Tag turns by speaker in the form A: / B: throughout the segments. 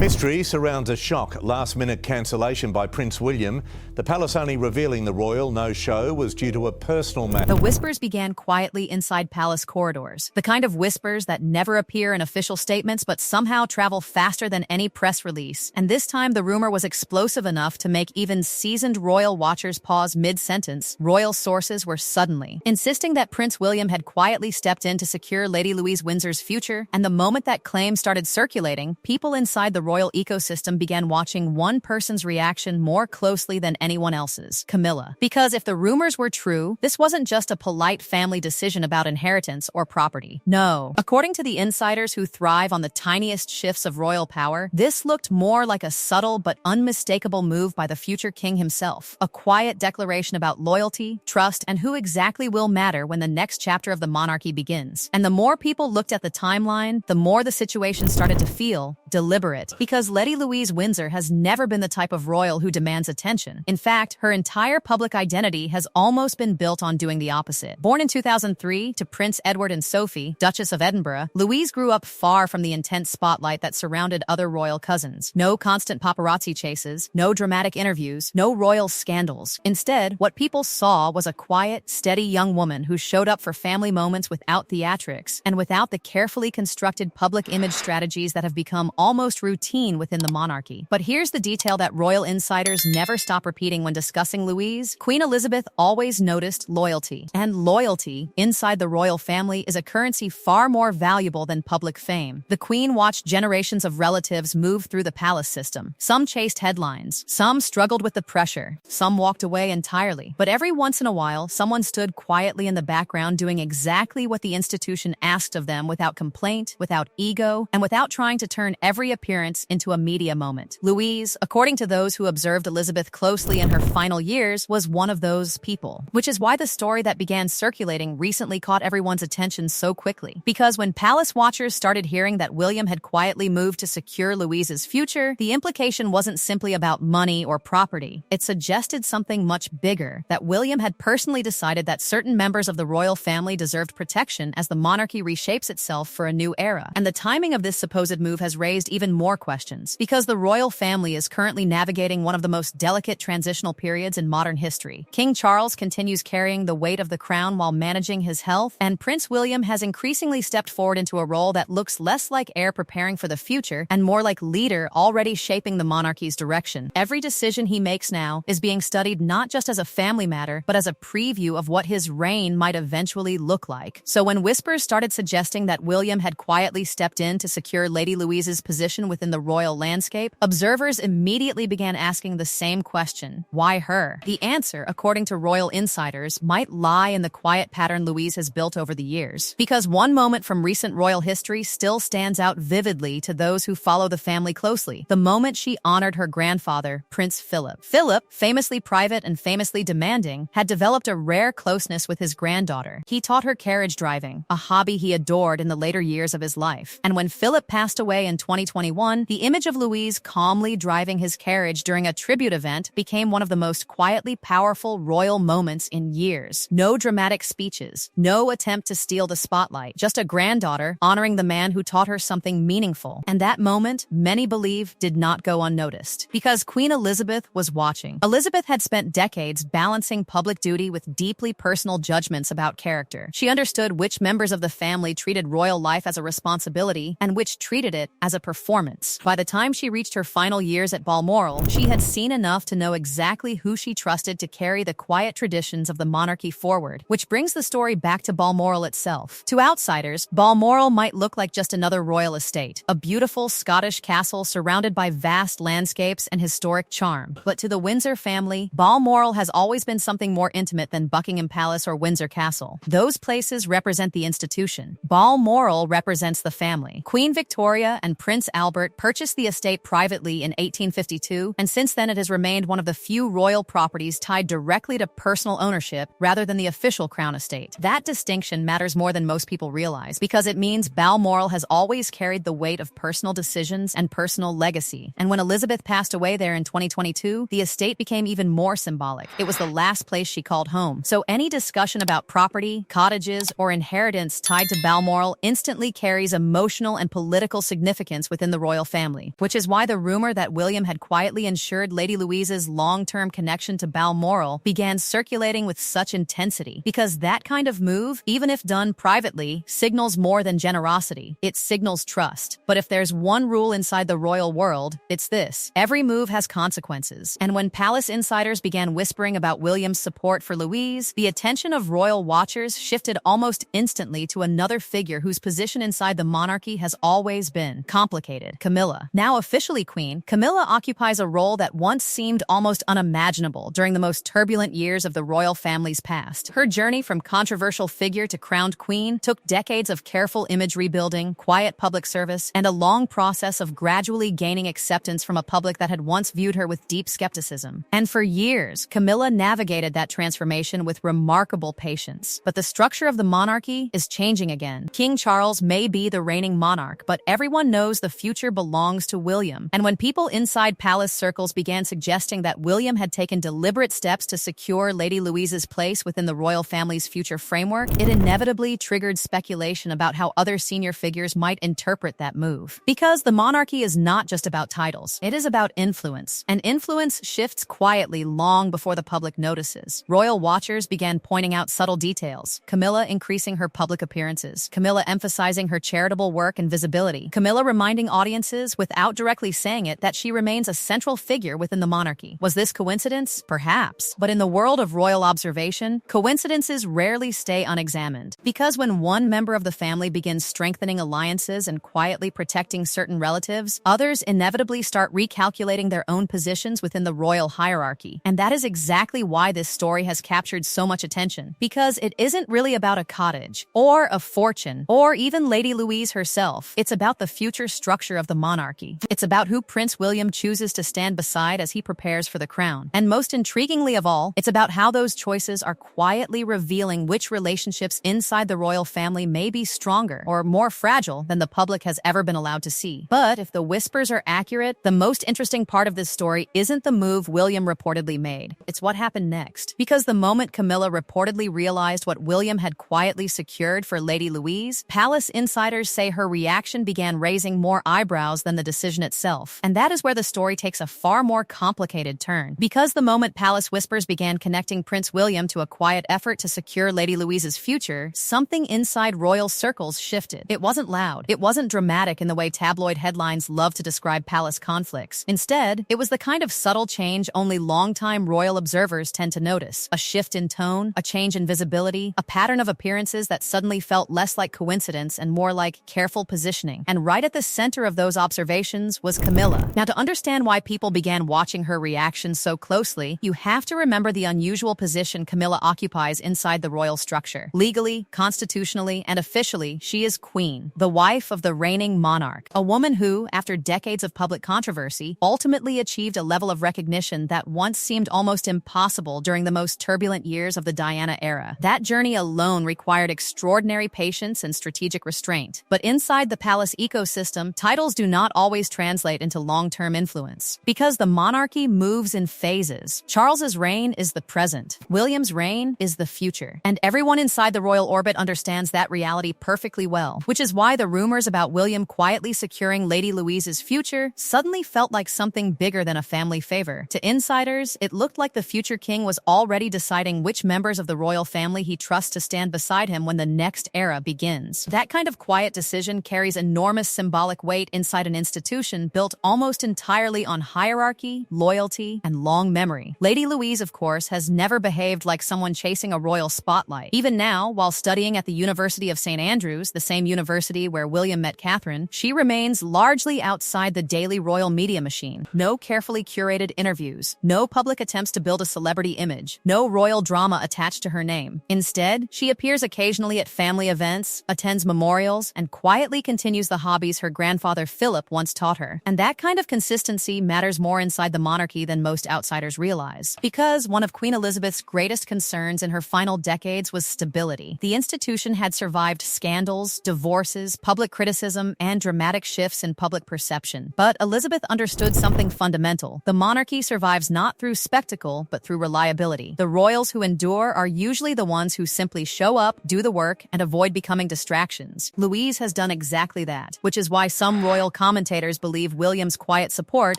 A: Mystery surrounds a shock last-minute cancellation by Prince William. The palace only revealing the royal no-show was due to a personal matter.
B: The whispers began quietly inside palace corridors. The kind of whispers that never appear in official statements but somehow travel faster than any press release. And this time the rumor was explosive enough to make even seasoned royal watchers pause mid-sentence. Royal sources were suddenly insisting that Prince William had quietly stepped in to secure Lady Louise Windsor's future, and the moment that claim started circulating, people inside the royal ecosystem began watching one person's reaction more closely than anyone else's: Camilla. Because if the rumors were true, this wasn't just a polite family decision about inheritance or property. No. According to the insiders who thrive on the tiniest shifts of royal power, this looked more like a subtle but unmistakable move by the future king himself. A quiet declaration about loyalty, trust, and who exactly will matter when the next chapter of the monarchy begins. And the more people looked at the timeline, the more the situation started to feel deliberate. Because Lady Louise Windsor has never been the type of royal who demands attention. In fact, her entire public identity has almost been built on doing the opposite. Born in 2003 to Prince Edward and Sophie, Duchess of Edinburgh, Louise grew up far from the intense spotlight that surrounded other royal cousins. No constant paparazzi chases, no dramatic interviews, no royal scandals. Instead, what people saw was a quiet, steady young woman who showed up for family moments without theatrics and without the carefully constructed public image strategies that have become almost routine within the monarchy. But here's the detail that royal insiders never stop repeating when discussing Louise. Queen Elizabeth always noticed loyalty. And loyalty, inside the royal family, is a currency far more valuable than public fame. The Queen watched generations of relatives move through the palace system. Some chased headlines. Some struggled with the pressure. Some walked away entirely. But every once in a while, someone stood quietly in the background doing exactly what the institution asked of them, without complaint, without ego, and without trying to turn every appearance into a media moment. Louise, according to those who observed Elizabeth closely in her final years, was one of those people. Which is why the story that began circulating recently caught everyone's attention so quickly. Because when palace watchers started hearing that William had quietly moved to secure Louise's future, the implication wasn't simply about money or property. It suggested something much bigger: that William had personally decided that certain members of the royal family deserved protection as the monarchy reshapes itself for a new era. And the timing of this supposed move has raised even more questions, because the royal family is currently navigating one of the most delicate transitional periods in modern history. King Charles continues carrying the weight of the crown while managing his health, and Prince William has increasingly stepped forward into a role that looks less like heir preparing for the future and more like leader already shaping the monarchy's direction. Every decision he makes now is being studied not just as a family matter, but as a preview of what his reign might eventually look like. So when whispers started suggesting that William had quietly stepped in to secure Lady Louise's position within the royal landscape, observers immediately began asking the same question: why her? The answer, according to royal insiders, might lie in the quiet pattern Louise has built over the years. Because one moment from recent royal history still stands out vividly to those who follow the family closely: the moment she honored her grandfather, Prince Philip. Philip, famously private and famously demanding, had developed a rare closeness with his granddaughter. He taught her carriage driving, a hobby he adored in the later years of his life. And when Philip passed away in 2021, the image of Louise calmly driving his carriage during a tribute event became one of the most quietly powerful royal moments in years. No dramatic speeches, no attempt to steal the spotlight, just a granddaughter honoring the man who taught her something meaningful. And that moment, many believe, did not go unnoticed, because Queen Elizabeth was watching. Elizabeth had spent decades balancing public duty with deeply personal judgments about character. She understood which members of the family treated royal life as a responsibility and which treated it as a performance. By the time she reached her final years at Balmoral, she had seen enough to know exactly who she trusted to carry the quiet traditions of the monarchy forward. Which brings the story back to Balmoral itself. To outsiders, Balmoral might look like just another royal estate, a beautiful Scottish castle surrounded by vast landscapes and historic charm. But to the Windsor family, Balmoral has always been something more intimate than Buckingham Palace or Windsor Castle. Those places represent the institution. Balmoral represents the family. Queen Victoria and Prince Albert purchased the estate privately in 1852, and since then it has remained one of the few royal properties tied directly to personal ownership rather than the official crown estate. That distinction matters more than most people realize, because it means Balmoral has always carried the weight of personal decisions and personal legacy. And when Elizabeth passed away there in 2022, the estate became even more symbolic. It was the last place she called home. So any discussion about property, cottages, or inheritance tied to Balmoral instantly carries emotional and political significance within the royal family. family, which is why the rumor that William had quietly ensured Lady Louise's long-term connection to Balmoral began circulating with such intensity, because that kind of move, even if done privately, signals more than generosity. It signals trust. But if there's one rule inside the royal world, it's this: every move has consequences. And when palace insiders began whispering about William's support for Louise, the attention of royal watchers shifted almost instantly to another figure whose position inside the monarchy has always been complicated: Camilla. Now officially queen, Camilla occupies a role that once seemed almost unimaginable during the most turbulent years of the royal family's past. Her journey from controversial figure to crowned queen took decades of careful image rebuilding, quiet public service, and a long process of gradually gaining acceptance from a public that had once viewed her with deep skepticism. And for years, Camilla navigated that transformation with remarkable patience. But the structure of the monarchy is changing again. King Charles may be the reigning monarch, but everyone knows the future belongs to William. And when people inside palace circles began suggesting that William had taken deliberate steps to secure Lady Louise's place within the royal family's future framework, it inevitably triggered speculation about how other senior figures might interpret that move. Because the monarchy is not just about titles, it is about influence. And influence shifts quietly long before the public notices. Royal watchers began pointing out subtle details: Camilla increasing her public appearances, Camilla emphasizing her charitable work and visibility, Camilla reminding audiences, without directly saying it, that she remains a central figure within the monarchy. Was this coincidence? Perhaps. But in the world of royal observation, coincidences rarely stay unexamined. Because when one member of the family begins strengthening alliances and quietly protecting certain relatives, others inevitably start recalculating their own positions within the royal hierarchy. And that is exactly why this story has captured so much attention. Because it isn't really about a cottage, or a fortune, or even Lady Louise herself. It's about the future structure of the monarchy. It's about who Prince William chooses to stand beside as he prepares for the crown. And most intriguingly of all, it's about how those choices are quietly revealing which relationships inside the royal family may be stronger or more fragile than the public has ever been allowed to see. But if the whispers are accurate, the most interesting part of this story isn't the move William reportedly made. It's what happened next. Because the moment Camilla reportedly realized what William had quietly secured for Lady Louise, palace insiders say her reaction began raising more eyebrows than the decision itself. And that is where the story takes a far more complicated turn. Because the moment palace whispers began connecting Prince William to a quiet effort to secure Lady Louise's future, something inside royal circles shifted. It wasn't loud. It wasn't dramatic in the way tabloid headlines love to describe palace conflicts. Instead, it was the kind of subtle change only longtime royal observers tend to notice. A shift in tone, a change in visibility, a pattern of appearances that suddenly felt less like coincidence and more like careful positioning. And right at the center of those observations was Camilla. Now, to understand why people began watching her reaction so closely, you have to remember the unusual position Camilla occupies inside the royal structure. Legally, constitutionally, and officially, she is queen, the wife of the reigning monarch, a woman who, after decades of public controversy, ultimately achieved a level of recognition that once seemed almost impossible during the most turbulent years of the Diana era. That journey alone required extraordinary patience and strategic restraint. But inside the palace ecosystem, titles do not always translate into long-term influence. Because the monarchy moves in phases. Charles's reign is the present. William's reign is the future. And everyone inside the royal orbit understands that reality perfectly well, which is why the rumors about William quietly securing Lady Louise's future suddenly felt like something bigger than a family favor. To insiders, it looked like the future king was already deciding which members of the royal family he trusts to stand beside him when the next era begins. That kind of quiet decision carries enormous symbolic weight inside an institution built almost entirely on hierarchy, loyalty, and long memory. Lady Louise, of course, has never behaved like someone chasing a royal spotlight. Even now, while studying at the University of St. Andrews, the same university where William met Catherine, she remains largely outside the daily royal media machine. No carefully curated interviews, no public attempts to build a celebrity image, no royal drama attached to her name. Instead, she appears occasionally at family events, attends memorials, and quietly continues the hobbies her grandfather Philip once taught her. And that kind of consistency matters more inside the monarchy than most outsiders realize. Because one of Queen Elizabeth's greatest concerns in her final decades was stability. The institution had survived scandals, divorces, public criticism, and dramatic shifts in public perception. But Elizabeth understood something fundamental. The monarchy survives not through spectacle, but through reliability. The royals who endure are usually the ones who simply show up, do the work, and avoid becoming distractions. Louise has done exactly that, which is why some royal commentators believe William's quiet support,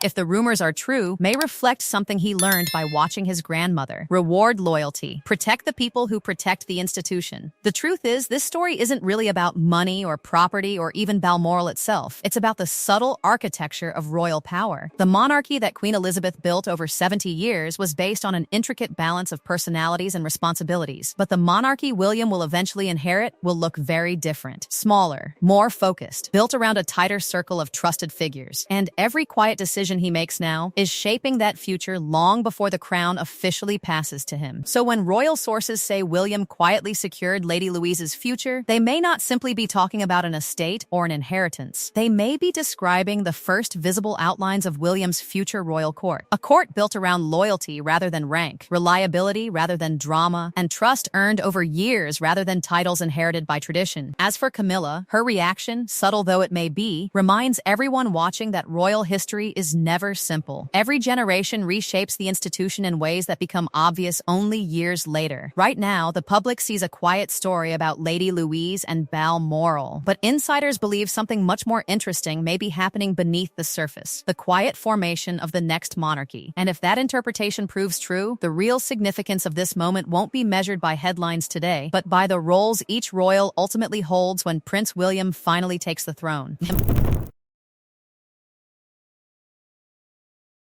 B: if the rumors are true, may reflect something he learned by watching his grandmother. Reward loyalty. Protect the people who protect the institution. The truth is, this story isn't really about money or property or even Balmoral itself. It's about the subtle architecture of royal power. The monarchy that Queen Elizabeth built over 70 years was based on an intricate balance of personalities and responsibilities. But the monarchy William will eventually inherit will look very different. Smaller, more focused, built around a tighter circle of trusted figures. And every quiet decision he makes now is shaping that future long before the crown officially passes to him. So when royal sources say William quietly secured Lady Louise's future, they may not simply be talking about an estate or an inheritance. They may be describing the first visible outlines of William's future royal court. A court built around loyalty rather than rank, reliability rather than drama, and trust earned over years rather than titles inherited by tradition. As for Camilla, her reaction, subtle though it may be, reminds everyone watching that royal history is never simple. Every generation reshapes the institution in ways that become obvious only years later. Right now, the public sees a quiet story about Lady Louise and Balmoral, but insiders believe something much more interesting may be happening beneath the surface, the quiet formation of the next monarchy. And if that interpretation proves true, the real significance of this moment won't be measured by headlines today, but by the roles each royal ultimately holds when Prince William finally takes the throne.